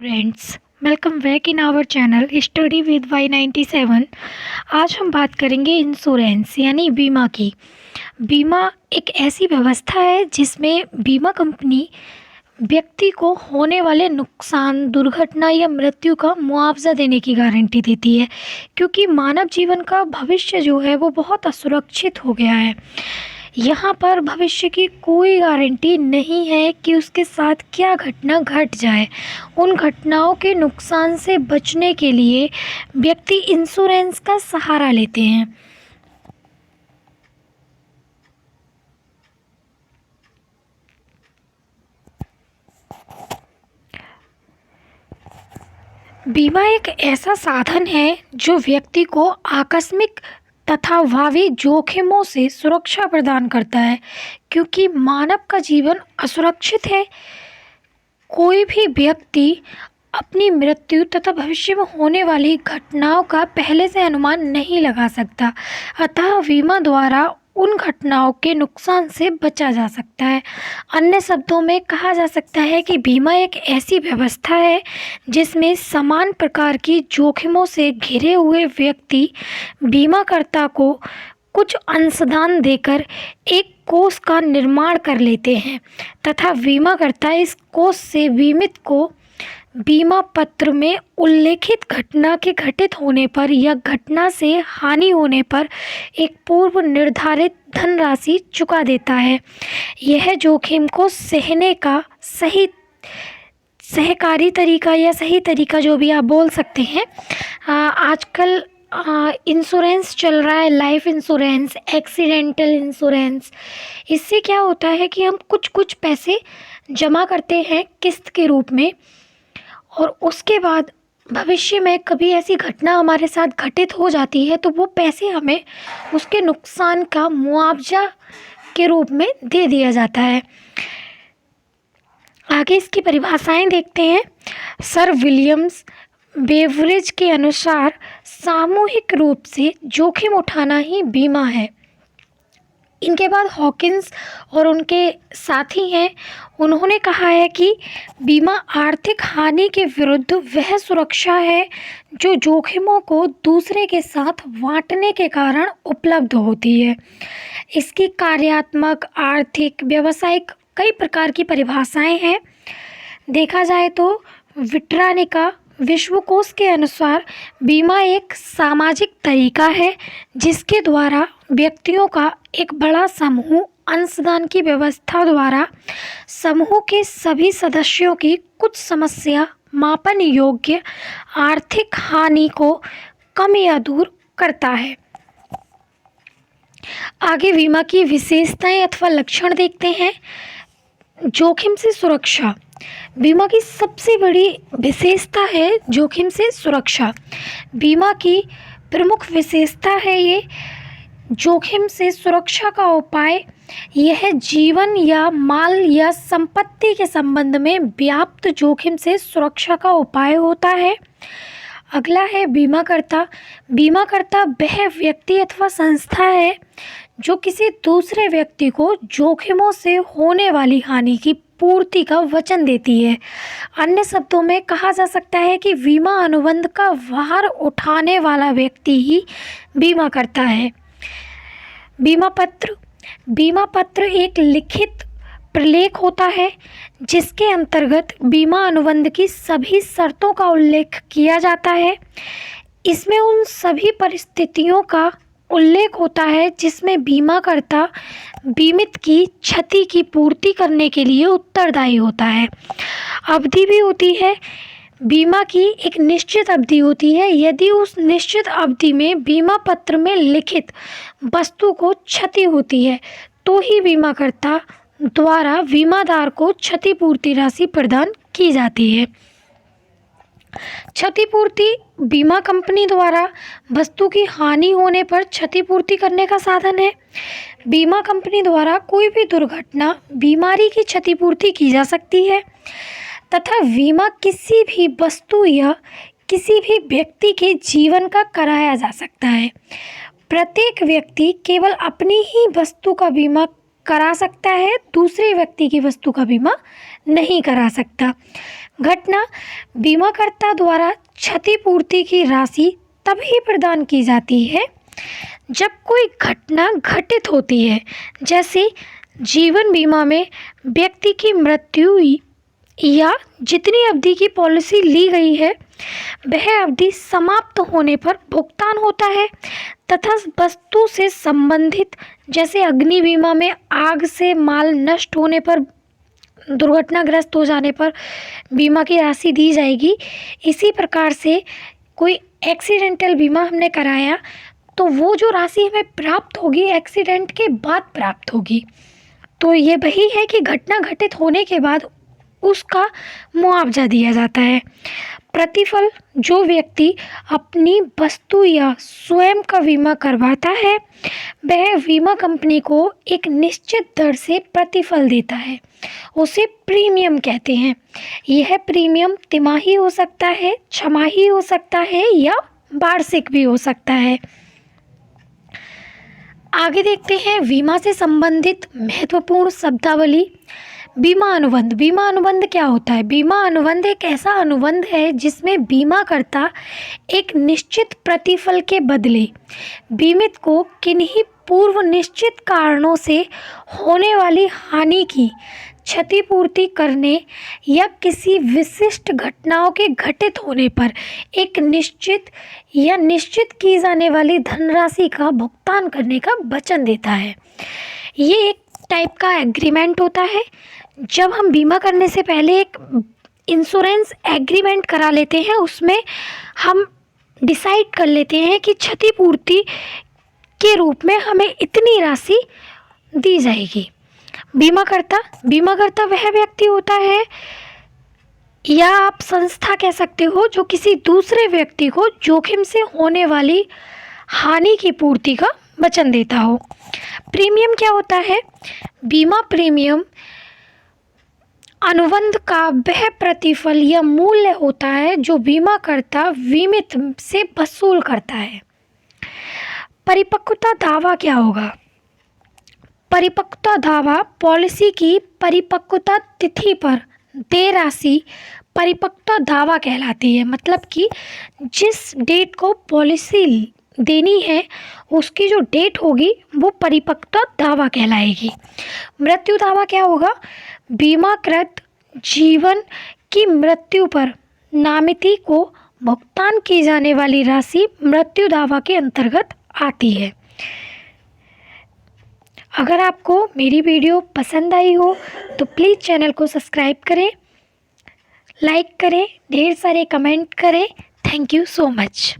Friends, welcome back in our channel study with Y97। आज हम बात करेंगे इंश्योरेंस यानी बीमा की। बीमा एक ऐसी व्यवस्था है जिसमें बीमा कंपनी व्यक्ति को होने वाले नुकसान, दुर्घटना या मृत्यु का मुआवजा देने की गारंटी देती है, क्योंकि मानव जीवन का भविष्य जो है वो बहुत असुरक्षित हो गया है। यहाँ पर भविष्य की कोई गारंटी नहीं है कि उसके साथ क्या घटना घट जाए। उन घटनाओं के नुकसान से बचने के लिए व्यक्ति इंश्योरेंस का सहारा लेते हैं। बीमा एक ऐसा साधन है जो व्यक्ति को आकस्मिक तथा भावी जोखिमों से सुरक्षा प्रदान करता है, क्योंकि मानव का जीवन असुरक्षित है। कोई भी व्यक्ति अपनी मृत्यु तथा भविष्य में होने वाली घटनाओं का पहले से अनुमान नहीं लगा सकता, अतः बीमा द्वारा उन घटनाओं के नुकसान से बचा जा सकता है। अन्य शब्दों में कहा जा सकता है कि बीमा एक ऐसी व्यवस्था है जिसमें समान प्रकार की जोखिमों से घिरे हुए व्यक्ति बीमाकर्ता को कुछ अंशदान देकर एक कोष का निर्माण कर लेते हैं तथा बीमाकर्ता इस कोष से बीमित को बीमा पत्र में उल्लेखित घटना के घटित होने पर या घटना से हानि होने पर एक पूर्व निर्धारित धनराशि चुका देता है। यह जोखिम को सहने का सही सहकारी तरीका या सही तरीका जो भी आप बोल सकते हैं। आजकल इंश्योरेंस चल रहा है, लाइफ इंश्योरेंस, एक्सीडेंटल इंश्योरेंस। इससे क्या होता है कि हम कुछ पैसे जमा करते हैं किस्त के रूप में, और उसके बाद भविष्य में कभी ऐसी घटना हमारे साथ घटित हो जाती है तो वो पैसे हमें उसके नुकसान का मुआवजा के रूप में दे दिया जाता है। आगे इसकी परिभाषाएं देखते हैं। सर विलियम्स बेवरेज के अनुसार सामूहिक रूप से जोखिम उठाना ही बीमा है। इनके बाद हॉकिंस और उनके साथी हैं, उन्होंने कहा है कि बीमा आर्थिक हानि के विरुद्ध वह सुरक्षा है जो जोखिमों को दूसरे के साथ बांटने के कारण उपलब्ध होती है। इसकी कार्यात्मक, आर्थिक, व्यावसायिक कई प्रकार की परिभाषाएं हैं। देखा जाए तो विट्रानिका विश्वकोश के अनुसार बीमा एक सामाजिक तरीका है जिसके द्वारा व्यक्तियों का एक बड़ा समूह अंशदान की व्यवस्था द्वारा समूह के सभी सदस्यों की कुछ समस्या मापन योग्य आर्थिक हानि को कम या दूर करता है। आगे बीमा की विशेषताएं अथवा लक्षण देखते हैं। जोखिम से सुरक्षा। बीमा की सबसे बड़ी विशेषता है जोखिम से सुरक्षा। बीमा की प्रमुख विशेषता है ये जोखिम से सुरक्षा का उपाय। यह जीवन या माल या संपत्ति के संबंध में व्याप्त जोखिम से सुरक्षा का उपाय होता है। अगला है बीमाकर्ता। बीमाकर्ता वह व्यक्ति अथवा संस्था है जो किसी दूसरे व्यक्ति को जोखिमों से होने वाली हानि की पूर्ति का वचन देती है। अन्य शब्दों में कहा जा सकता है कि बीमा अनुबंध का भार उठाने वाला व्यक्ति ही बीमा करता है। बीमा पत्र। बीमा पत्र एक लिखित प्रलेख होता है जिसके अंतर्गत बीमा अनुबंध की सभी शर्तों का उल्लेख किया जाता है। इसमें उन सभी परिस्थितियों का उल्लेख होता है जिसमें बीमाकर्ता बीमित की क्षति की पूर्ति करने के लिए उत्तरदायी होता है। अवधि भी होती है। बीमा की एक निश्चित अवधि होती है। यदि उस निश्चित अवधि में बीमा पत्र में लिखित वस्तु को क्षति होती है तो ही बीमाकर्ता द्वारा बीमादार को क्षतिपूर्ति राशि प्रदान की जाती है। क्षतिपूर्ति बीमा कंपनी द्वारा वस्तु की हानि होने पर क्षतिपूर्ति करने का साधन है। बीमा कंपनी द्वारा कोई भी दुर्घटना, बीमारी की क्षतिपूर्ति की जा सकती है तथा बीमा किसी भी वस्तु या किसी भी व्यक्ति के जीवन का कराया जा सकता है। प्रत्येक व्यक्ति केवल अपनी ही वस्तु का बीमा करा सकता है, दूसरे व्यक्ति की वस्तु का बीमा नहीं करा सकता। घटना बीमाकर्ता द्वारा क्षतिपूर्ति की राशि तभी प्रदान की जाती है जब कोई घटना घटित होती है, जैसे जीवन बीमा में व्यक्ति की मृत्यु या जितनी अवधि की पॉलिसी ली गई है वह अवधि समाप्त होने पर भुगतान होता है, तथा वस्तु से संबंधित जैसे अग्नि बीमा में आग से माल नष्ट होने पर, दुर्घटनाग्रस्त हो जाने पर बीमा की राशि दी जाएगी। इसी प्रकार से कोई एक्सीडेंटल बीमा हमने कराया तो वो जो राशि हमें प्राप्त होगी एक्सीडेंट के बाद प्राप्त होगी। तो ये वही है कि घटना घटित होने के बाद उसका मुआवजा दिया जाता है। प्रतिफल, जो व्यक्ति अपनी वस्तु या स्वयं का बीमा करवाता है वह बीमा कंपनी को एक निश्चित दर से प्रतिफल देता है, उसे प्रीमियम कहते हैं। यह प्रीमियम तिमाही हो सकता है, छमाही हो सकता है या वार्षिक भी हो सकता है। आगे देखते हैं बीमा से संबंधित महत्वपूर्ण शब्दावली। बीमा अनुबंध। बीमा अनुबंध क्या होता है? बीमा अनुबंध एक ऐसा अनुबंध है जिसमें बीमाकर्ता एक निश्चित प्रतिफल के बदले बीमित को किन्हीं पूर्व निश्चित कारणों से होने वाली हानि की क्षतिपूर्ति करने या किसी विशिष्ट घटनाओं के घटित होने पर एक निश्चित या निश्चित की जाने वाली धनराशि का भुगतान करने का वचन देता है। ये एक टाइप का एग्रीमेंट होता है। जब हम बीमा करने से पहले एक इंश्योरेंस एग्रीमेंट करा लेते हैं, उसमें हम डिसाइड कर लेते हैं कि क्षतिपूर्ति के रूप में हमें इतनी राशि दी जाएगी। बीमाकर्ता वह व्यक्ति होता है या आप संस्था कह सकते हो जो किसी दूसरे व्यक्ति को जोखिम से होने वाली हानि की पूर्ति का वचन देता हो। प्रीमियम क्या होता है? बीमा प्रीमियम अनुबंध का वह प्रतिफल या मूल्य होता है जो बीमाकर्ता बीमित से वसूल करता है। परिपक्वता दावा क्या होगा? परिपक्वता दावा पॉलिसी की परिपक्वता तिथि पर देय राशि परिपक्वता दावा कहलाती है। मतलब कि जिस डेट को पॉलिसी देनी है उसकी जो डेट होगी वो परिपक्वता दावा कहलाएगी। मृत्यु दावा क्या होगा? बीमाकृत जीवन की मृत्यु पर नामिती को भुगतान की जाने वाली राशि मृत्यु दावा के अंतर्गत आती है। अगर आपको मेरी वीडियो पसंद आई हो तो प्लीज़ चैनल को सब्सक्राइब करें, लाइक करें, ढेर सारे कमेंट करें। Thank you so much.